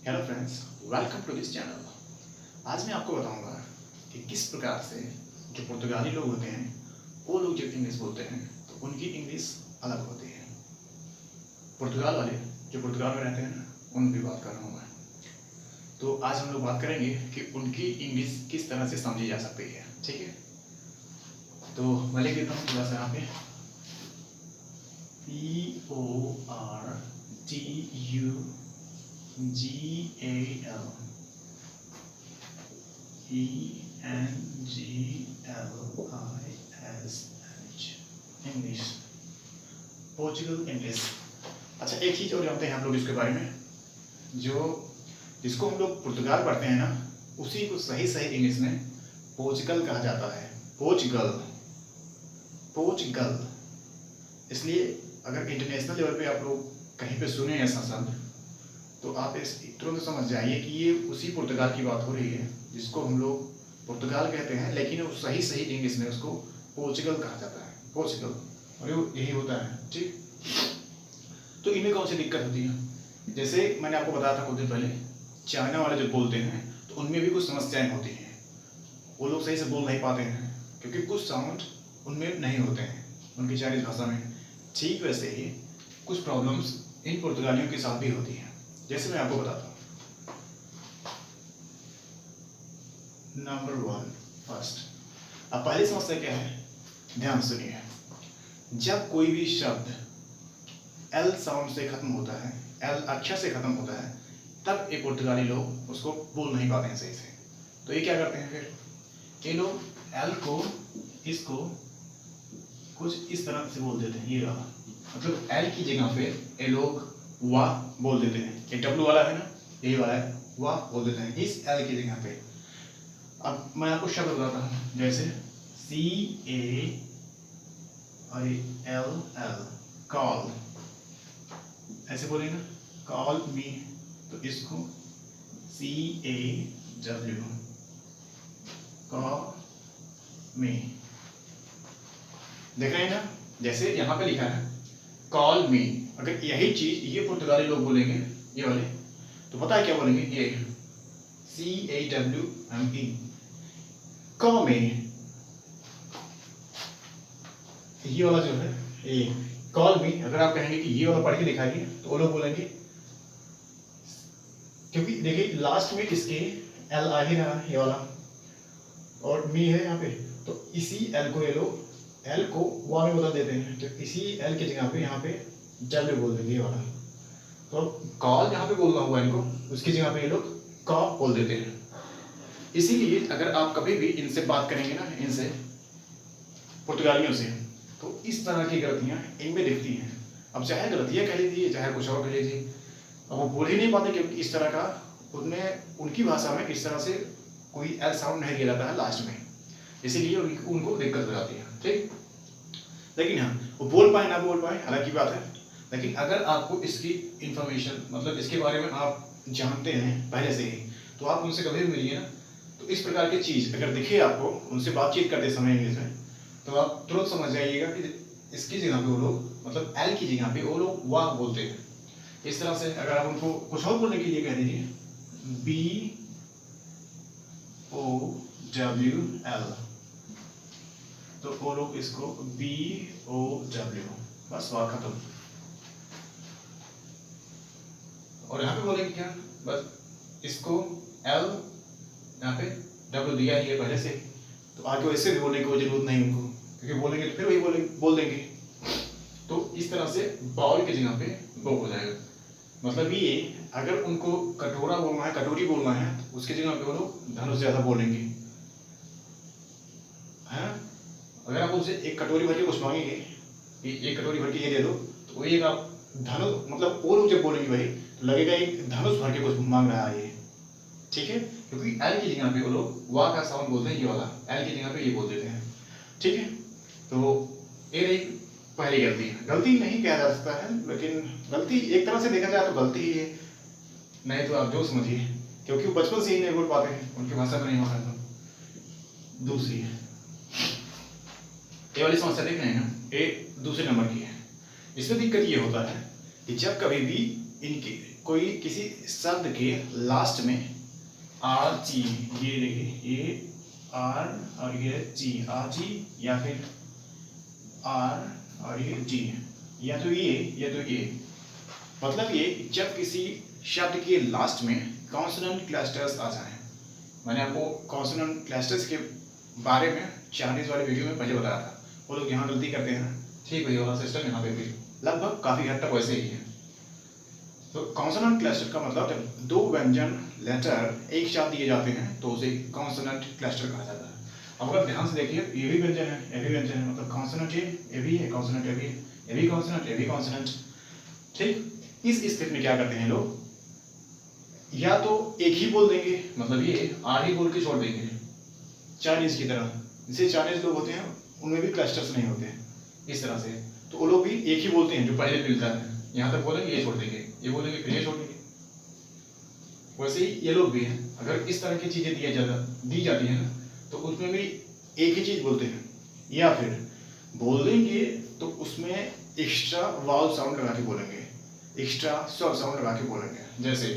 Hello friends, welcome to this channel. आज मैं आपको बताऊंगा कि किस प्रकार से जो पुर्तगाली लोग होते हैं वो लोग जब इंग्लिश बोलते हैं तो उनकी इंग्लिश अलग होती है। पुर्तगाल वाले जो पुर्तगाल में रहते हैं ना, उनकी बात कर रहा हूँ मैं। तो आज हम लोग बात करेंगे कि उनकी इंग्लिश किस तरह से समझी जा सकती है। ठीक है, तो मैं लिख देता हूँ थोड़ा सा यहाँ पे PORTUGALENGLISH, इंग्लिश, पोर्चुगल इंग्लिश। अच्छा, एक चीज़ और जानते हैं हम लोग इसके बारे में, जिसको हम लोग पुर्तगाल पढ़ते हैं ना, उसी को सही सही इंग्लिश में पोर्चुगल कहा जाता है। Portugal, Portugal. इसलिए अगर इंटरनेशनल लेवल पे आप लोग कहीं पे सुने ऐसा शब्द तो आप इस तुरंत समझ जाइए कि ये उसी पुर्तगाल की बात हो रही है जिसको हम लोग पुर्तगाल कहते हैं, लेकिन वो सही सही इंग्लिश में उसको पोर्चुगल कहा जाता है। पोर्चुगल, और यही होता है। ठीक, तो इनमें कौन सी दिक्कत होती है? जैसे मैंने आपको बताया था कुछ दिन पहले, चाइना वाले जो बोलते हैं तो उनमें भी कुछ समस्याएं होती हैं। वो लोग सही से बोल नहीं पाते हैं क्योंकि कुछ साउंड उनमें नहीं होते हैं उनकी चाइनीज भाषा में। ठीक वैसे ही कुछ प्रॉब्लम्स इन पुर्तगालियों के साथ भी होती हैं। जैसे मैं आपको बताता हूँ। नंबर 1, फर्स्ट, अब पहली समस्या क्या है, ध्यान सुनिए। जब कोई भी शब्द एल साउंड से खत्म होता है, एल अक्षर से खत्म होता है, तब ये पुर्तगाली लोग उसको बोल नहीं पाते हैं सही से। तो ये क्या करते हैं फिर, ये लोग एल को, इसको कुछ इस तरह से बोल देते हैं। ये रहा, मतलब एल की जगह पे ये लोग वाह बोल देते हैं। ये डब्लू वाला है ना, यही वाला है, वाह बोल देते हैं इस एल की जगह पे। अब मैं आपको शब्द बताता हूँ, जैसे CA और एल, कॉल, ऐसे बोलेंगे कॉल मी, तो इसको CAW, कॉल मी। देख रहे हैं ना, जैसे यहाँ पे लिखा है कॉल मी, अगर यही चीज ये पुर्तगाली लोग बोलेंगे ये वाले, तो पता है क्या बोलेंगे, ये CAWME, कॉल मी। ये वाला जो है ये कॉल मी, अगर आप कहेंगे कि ये वाला पढ़ के दिखाइए तो वो लोग बोलेंगे, क्योंकि देखिए लास्ट में इसके एल आ ही रहा ये वाला और मी है यहाँ पे, तो इसी एल को ये लोग एल को वा में बदल देते हैं। तो इसी एल की जगह पे यहाँ पे डब्ल्यू बोल देंगे ये वाला। तो कॉल जहाँ पे बोलना हुआ इनको, उसकी जगह पे ये लोग कॉ बोल देते हैं। इसीलिए अगर आप कभी भी इनसे बात करेंगे ना, इनसे पुर्तगालियों से, तो इस तरह की गलतियाँ इनमें दिखती हैं। अब चाहे गलतियाँ कह लीजिए चाहे कुछ और कह लीजिए, अब वो बोल ही नहीं पाते क्योंकि इस तरह का उनमें उनकी भाषा में इस तरह से कोई एल साउंड नहीं दिया जाता है लास्ट में, इसीलिए उनको दिक्कत हो जाती है। ठीक, लेकिन हाँ, वो बोल पाए ना बोल पाए अलग की बात है, लेकिन अगर आपको इसकी इंफॉर्मेशन, मतलब इसके बारे में आप जानते हैं पहले से ही, तो आप उनसे कभी भी मिलिए ना, तो इस प्रकार की चीज़ अगर दिखे आपको उनसे बातचीत करते समय इंग्लिश में, तो आप तुरंत समझ जाइएगा कि इसकी जगह पे वो लोग, मतलब एल की जगह पे वो लोग वाह बोलते हैं। इस तरह से अगर आप उनको कुछ और बोलने के लिए कह दीजिए BOWL, तो वो लोग इसको BOW, बस वाह खत्म। और यहाँ पे बोलेंगे क्या, बस इसको L यहाँ पे W दिया ही है पहले से, तो आगे वैसे भी बोलने की कोई जरूरत नहीं उनको, क्योंकि बोलेंगे तो फिर वही बोल देंगे। तो इस तरह से बाउल की जगह पे बो हो जाएगा। मतलब ये अगर उनको कटोरा बोलना है, कटोरी बोलना है, तो उसकी जगह पे वो लोग धनुष ज्यादा बोलेंगे, है। अगर आप उनसे एक कटोरी भर के कुछ मांगेंगे कि एक कटोरी भर के ये दे दो, तो वही एक आप धनुष, मतलब वो लोग जब बोलेंगे भाई, तो लगेगा एक धनुष भर के कुछ मांग रहा है ये। ठीक है, क्योंकि एल की जगह पे वो लोग वाह का साउंड बोलते हैं, ये वाला एल की जगह पे ये बोल देते हैं। ठीक है, तो ये रही पहली गलती। गलती नहीं कहा जा सकता है, लेकिन गलती एक तरह से देखा जाए तो गलती ही है, नहीं तो आप जो समझिए, क्योंकि वो बचपन से ही नहीं बोल पाते हैं, उनकी भाषा में नहीं होता है। दूसरी है ये वाली समस्या, देख रहे हैं ना, ये दूसरे नंबर की है। इसमें दिक्कत ये होता है कि जब कभी भी इनकी कोई किसी शब्द के लास्ट में आर जी, ये देखिए ये आर और ये जी, आर जी या फिर आर और ये जी, या तो ये मतलब ये जब किसी शब्द के लास्ट में कॉन्सोनेंट क्लस्टर्स आ जाएं। मैंने आपको कॉन्सोनेंट क्लस्टर्स के बारे में चाइनीज वाले वीडियो में पहले बताया था, वो लोग यहाँ गलती करते हैं, ठीक है, वाला सिस्टम यहाँ पे भी लगभग काफ़ी हद तक वैसे ही है। तो कॉन्सोनेंट क्लस्टर का मतलब जब दो व्यंजन लेटर एक साथ दिए जाते हैं तो उसे कॉन्सोनेंट क्लस्टर कहा जाता है। अब अगर ध्यान से देखिए, ये भी व्यंजन है, ये भी व्यंजन है, मतलब कॉन्सोनेंट ये भी है, कॉन्सोनेंट ये भी कॉन्सोनेंट, ये भी कॉन्सोनेंट। ठीक, इस स्थिति में क्या करते हैं लोग, या तो एक ही बोल देंगे, मतलब ये आर ही बोल के छोड़ देंगे, चाइनीज की तरह। जैसे चाइनीज लोग होते हैं उनमें भी क्लस्टर्स नहीं होते हैं इस तरह से, तो वो लोग भी एक ही बोलते हैं जो पहले मिलता है, यहाँ तक बोलेंगे ये छोड़ देंगे, ये बोलेंगे फिर ये छोड़ देंगे। वैसे ही ये लोग भी हैं, अगर इस तरह की चीजें दी जाती है ना तो उसमें भी एक ही चीज बोलते हैं, या फिर बोल देंगे तो उसमें एक्स्ट्रा वावल साउंड लगा के बोलेंगे, एक्स्ट्रा स्वर साउंड लगा के बोलेंगे। जैसे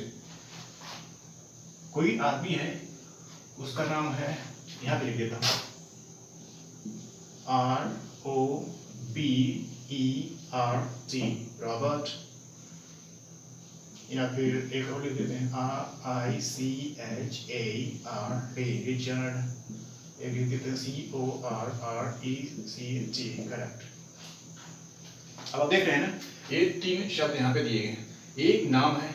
कोई आदमी है, उसका नाम है, यहाँ पे लिख देता हूँ, ROBERT, रॉबर्ट, या फिर एक और लिख देते हैं RICHARD, रिचर्ड, एक लिख देते हैं CORRECT, करेक्ट। अब आप देख रहे हैं ना, ये तीन शब्द यहाँ पे दिए गए, एक नाम है,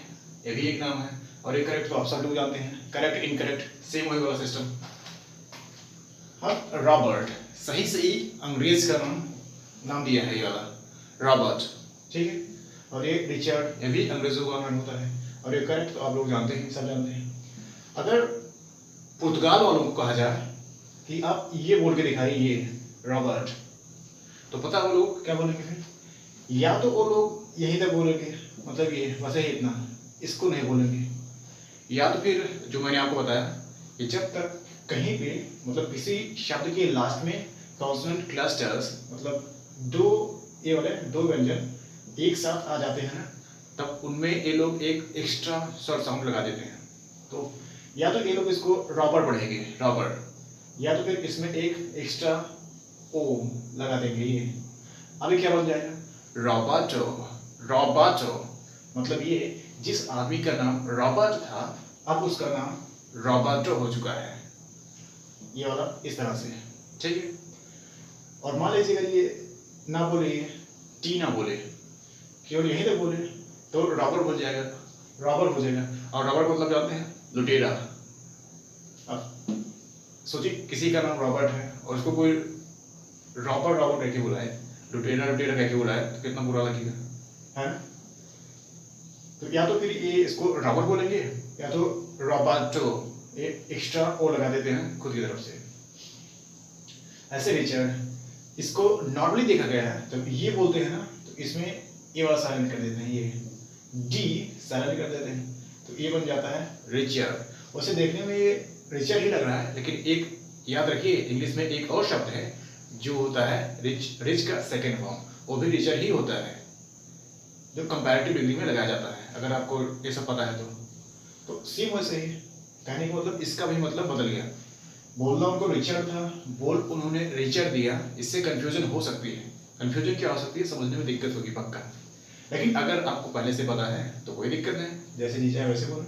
ये भी एक नाम है, और एक करेक्ट तो आप सब लोग जानते हैं, करेक्ट इनकरेक्ट सेम वही वाला सिस्टम। अब रॉबर्ट सही अंग्रेज का नाम दिया है, ये वाला रॉबर्ट, ठीक है, और ये रिचर्ड, ये भी अंग्रेजों का नाम होता है, और ये करेक्ट तो आप लोग जानते हैं, सब जानते हैं। अगर पुर्तगाल वालों को कहा जाए कि आप ये बोल के दिखाइए ये रॉबर्ट, तो पता वो लोग क्या बोलेंगे फिर, या तो वो लोग यहीं तक बोलेंगे, मतलब ये वैसे ही इतना, इसको नहीं बोलेंगे, या तो फिर जो मैंने आपको बताया कि जब तक कहीं पे मतलब किसी शब्द के लास्ट में कॉन्सोनेंट क्लस्टर्स, मतलब ये वाले दो व्यंजन एक साथ आ जाते हैं ना, तब उनमें ये लोग एक एक्स्ट्रा स्वर साउंड लगा देते हैं। तो या तो ये लोग इसको रॉबर्ट पढ़ेंगे, रॉबर्ट, या तो फिर इसमें एक एक्स्ट्रा ओ लगा देंगे। ये अभी क्या बन जाएगा, रॉबर्टो, रॉबर्टो, मतलब ये जिस आदमी का नाम रॉबर्ट था अब उसका नाम रॉबर्टो हो चुका है, ये वाला इस तरह से, ठीक है। और मान लीजिए अगर ये ना बोले, टी ना बोले, केवल यहीं तक बोले, तो रॉबर्ट बोल जाएगा, रॉबर्ट हो जाएगा। और रॉबर्ट मतलब जानते हैं, लुटेरा। अब सोचिए किसी का नाम रॉबर्ट है और उसको कोई रॉबर्ट रॉबर्ट कह के बुलाए, लुटेरा लुटेरा कह के बुलाए, तो कितना बुरा लगेगा, है ना। तो या तो फिर ये इसको रॉबर्ट बोलेंगे, या तो रॉबर्टो, ये एक्स्ट्रा ओ लगा देते हैं खुद की तरफ से। ऐसे रिचर्ड, इसको नॉर्मली देखा गया है, जब ये बोलते हैं ना तो इसमें ये वाला साइलेंट कर देते हैं, ये डी साइलेंट कर देते हैं, तो ये बन जाता है रिचर्ड। वैसे देखने में ये रिचर्ड ही लग रहा है, लेकिन एक याद रखिए इंग्लिश में एक और शब्द है जो होता है रिच, रिच का सेकेंड फॉर्म, वो भी रिचर्ड ही होता है, जो कंपैरेटिव डिग्री में लगाया जाता है, अगर आपको ये सब पता है तो सेम वैसे ही कहने का मतलब इसका भी मतलब बदल गया। बोलना उनको रिचर्ड था, बोल उन्होंने रिचर्ड दिया, इससे कंफ्यूजन हो सकती है। कंफ्यूजन क्या हो सकती है, समझने में दिक्कत होगी पक्का, लेकिन अगर आपको पहले से पता है तो कोई दिक्कत नहीं, जैसे नीचे है वैसे बोलो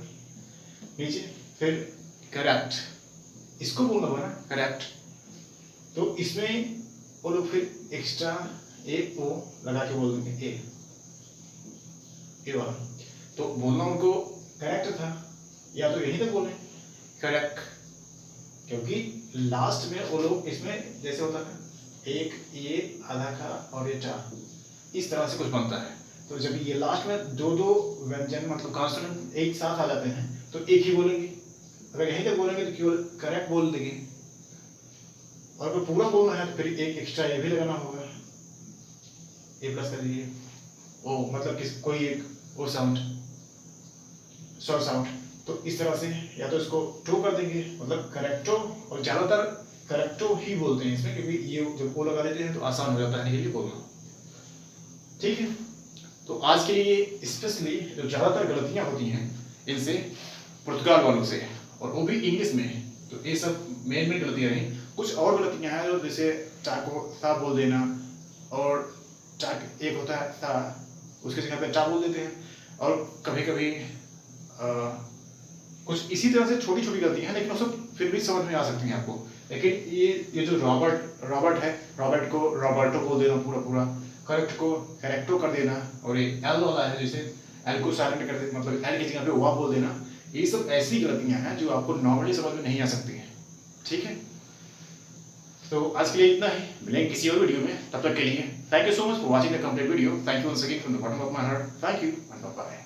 नीचे। फिर करेक्ट, इसको बोलना होगा ना करेक्ट, तो इसमें वो लोग फिर एक्स्ट्रा एक ओ लगा के बोल देंगे, ए वाला, तो बोलना उनको करेक्ट था, या तो यही तक बोले करेक्ट, क्योंकि लास्ट में वो लोग इसमें जैसे होता है एक ये आधा का और ये टा, इस तरह से कुछ बनता है। तो जब ये लास्ट में दो व्यंजन मतलब कॉन्सोनेंट एक साथ आ जाते हैं तो एक ही बोलेंगे, अगर यहीं तक बोलेंगे तो केवल करेक्ट बोल देंगे, और अगर पूरा बोलना है तो फिर एक एक्स्ट्रा ये भी लगाना होगा, ए प्लस कर दीजिए, ओ मतलब कोई एक ओ साउंड, शॉर्ट साउंड, तो इस तरह से या तो इसको टो कर देंगे, मतलब करेक्टो, और ज्यादातर करेक्टो ही बोलते हैं इसमें, क्योंकि ये जब ओ लगा देते हैं तो आसान हो जाता है इनके लिए बोलना, ठीक है। तो आज के लिए स्पेशली जो ज़्यादातर गलतियाँ होती हैं इनसे पुर्तगाल वालों से, और वो भी इंग्लिश में, तो ये सब मेन गलतियाँ रहीं। कुछ और गलतियाँ हैं जो जैसे चा को ता बोल देना, और चा एक होता है ता, उसकी जगह पे चा बोल देते हैं। और कभी कभी कुछ इसी तरह से छोटी छोटी गलतियां हैं, लेकिन वो सब फिर भी समझ में आ सकती हैं आपको। लेकिन ये जो रॉबर्ट है, रॉबर्ट को रॉबर्टो बोल देना पूरा पूरा, करेक्ट को करेक्टो कर देना, और ये एल वाला है जैसे एल को साइलेंट कर देना, मतलब एल की जगह पे वाह बोल देना, ये सब ऐसी गलतियां हैं जो आपको नॉर्मली समझ में नहीं आ सकती हैं। ठीक है, तो आज के लिए इतना ही, मिलेंगे किसी और वीडियो में, तब तक के लिए thank you so much for watching the complete video. Thank you once again from the bottom of my heart, thank you and bye bye.